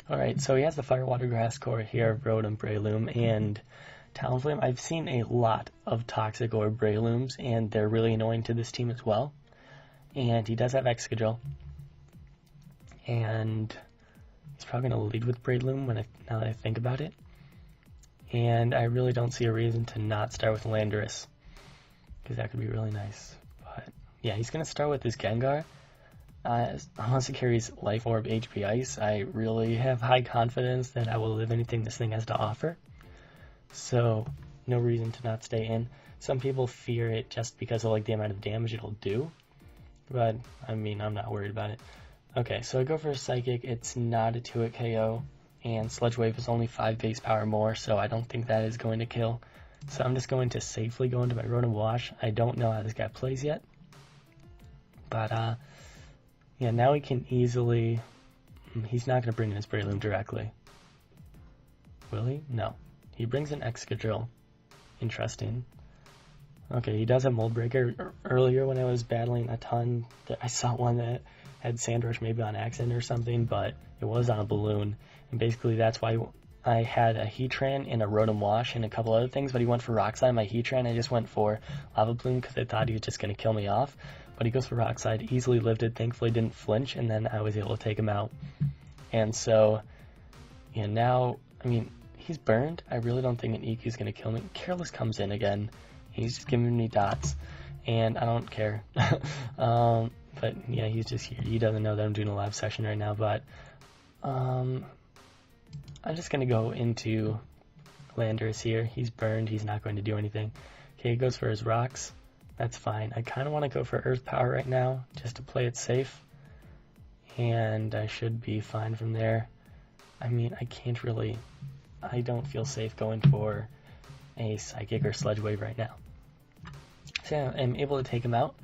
Alright, so he has the Firewater Grass core here, Rotom, Breloom, and Talonflame. I've seen a lot of Toxic or Brelooms, and they're really annoying to this team as well. And he does have Excadrill. And he's probably going to lead with Breloom now that I think about it. And I really don't see a reason to not start with Landorus, because that could be really nice. But yeah, he's going to start with his Gengar. Unless it carries Life Orb, HP Ice, I really have high confidence that I will live anything this thing has to offer. So, no reason to not stay in. Some people fear it just because of like the amount of damage it'll do. But, I mean, I'm not worried about it. Okay, so I go for a Psychic. It's not a 2-hit KO. And Sludge Wave is only 5 base power more, so I don't think that is going to kill. So I'm just going to safely go into my Rotom Wash. I don't know how this guy plays yet. But, yeah, now he can easily... He's not going to bring in his Breloom directly. Will he? No. He brings in Excadrill. Interesting. Okay, he does have Mold Breaker. Earlier when I was battling a ton, I saw one that had Sandrush maybe on accident or something, but it was on a balloon. And basically that's why I had a Heatran and a Rotom Wash and a couple other things, but he went for Rock Slide. My Heatran, I just went for Lava Plume because I thought he was just going to kill me off. But he goes for Rock Slide, easily lifted, thankfully didn't flinch, and then I was able to take him out. And so, yeah, now, I mean, he's burned. I really don't think an EQ is going to kill me. Careless comes in again. He's just giving me dots, and I don't care. But yeah, he's just here. He doesn't know that I'm doing a live session right now, but I'm just going to go into Landorus here. He's burned. He's not going to do anything. Okay, he goes for his rocks. That's fine. I kind of want to go for Earth Power right now, just to play it safe. And I should be fine from there. I mean, I don't feel safe going for a Psychic or Sludge Wave right now. So yeah, I'm able to take him out.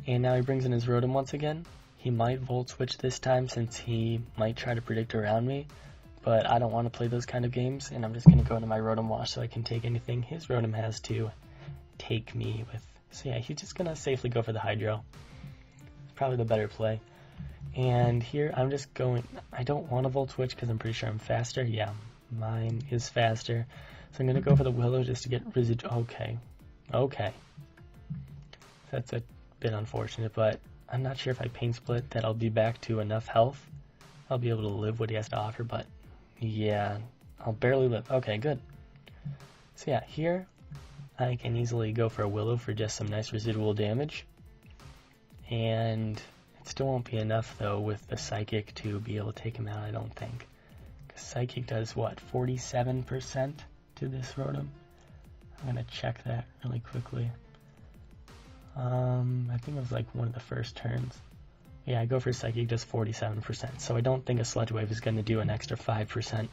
And now he brings in his Rotom once again. He might Volt Switch this time since he might try to predict around me. But I don't want to play those kind of games. And I'm just going to go into my Rotom Wash so I can take anything his Rotom has to take me with. So yeah, he's just going to safely go for the Hydro. Probably the better play. And here I'm just going, I don't want to Volt Switch because I'm pretty sure I'm faster. Yeah, mine is faster. So I'm going to go for the Willow just to get residual. Okay. That's a bit unfortunate, but I'm not sure if I Pain Split that I'll be back to enough health. I'll be able to live what he has to offer, but yeah, I'll barely live. Okay, good. So yeah, here I can easily go for a Willow for just some nice residual damage. And it still won't be enough, though, with the Psychic to be able to take him out, I don't think. Because Psychic does, what, 47% to this Rotom? I'm going to check that really quickly. I think it was like one of the first turns. Yeah, I go for Psychic, does 47%. So I don't think a Sludge Wave is going to do an extra 5%.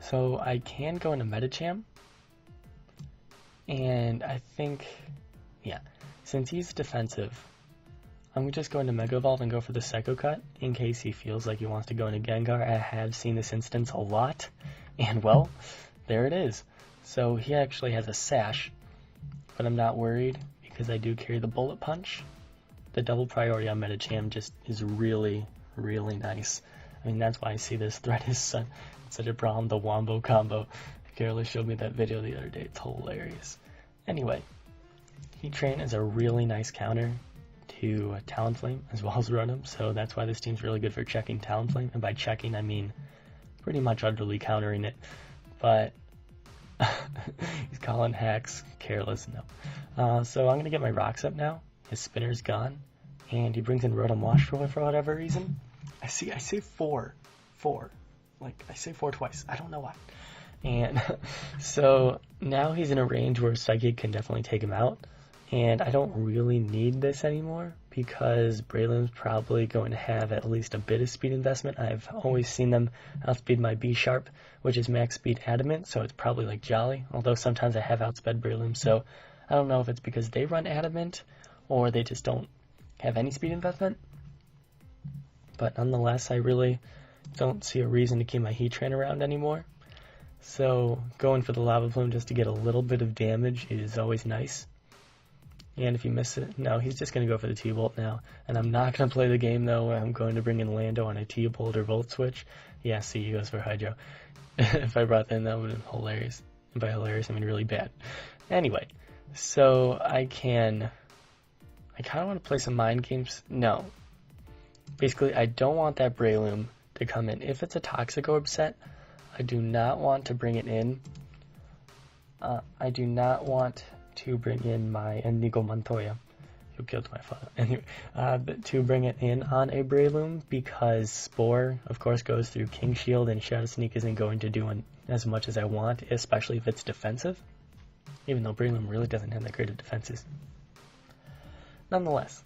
So I can go into Medicham. And I think, yeah, since he's defensive, I'm just going to Mega Evolve and go for the Psycho Cut in case he feels like he wants to go into Gengar. I have seen this instance a lot, and well, there it is. So he actually has a Sash, but I'm not worried because I do carry the Bullet Punch. The double priority on Medicham just is really, really nice. I mean, that's why I see this threat is such a problem, the Wombo combo. Careless showed me that video the other day. It's hilarious. Anyway, Heatran is a really nice counter to Talonflame as well as Rotom, so that's why this team's really good for checking Talonflame. And by checking, I mean pretty much utterly countering it. But he's calling hacks. Careless, no. So I'm going to get my rocks up now. His spinner's gone. And he brings in Rotom Wash for whatever reason. I say four. Like, I say 4 twice. I don't know why. And so now he's in a range where Psychic can definitely take him out. And I don't really need this anymore because Breloom's probably going to have at least a bit of speed investment. I've always seen them outspeed my B-Sharp, which is max speed Adamant, so it's probably like Jolly, although sometimes I have outsped Breloom, so I don't know if it's because they run Adamant or they just don't have any speed investment. But nonetheless, I really don't see a reason to keep my Heatran around anymore. So going for the Lava Plume just to get a little bit of damage is always nice. And if you miss it, no, he's just going to go for the T-Bolt now. And I'm not going to play the game, though, where I'm going to bring in Lando on a T-Bolt or Volt Switch. Yeah, see, he goes for Hydro. If I brought that in, that would have been hilarious. And by hilarious, I mean really bad. Anyway, so I kind of want to play some mind games. No. Basically, I don't want that Breloom to come in. If it's a Toxic Orb set, I do not want to bring it in. I do not want to bring in my Inigo Montoya, who killed my father. Anyway, to bring it in on a Breloom, because Spore, of course, goes through King Shield, and Shadow Sneak isn't going to do as much as I want, especially if it's defensive, even though Breloom really doesn't have that great of defenses. Nonetheless,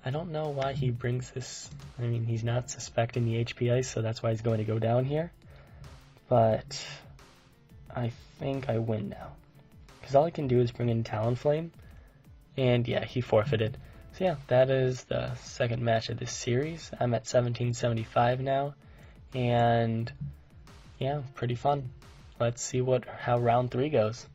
I don't know why he brings this. I mean, he's not suspecting the HP Ice, so that's why he's going to go down here. But I think I win now, because all I can do is bring in Talonflame, and yeah, he forfeited. So yeah, that is the second match of this series. I'm at 1775 now, and yeah, pretty fun. Let's see how round 3 goes.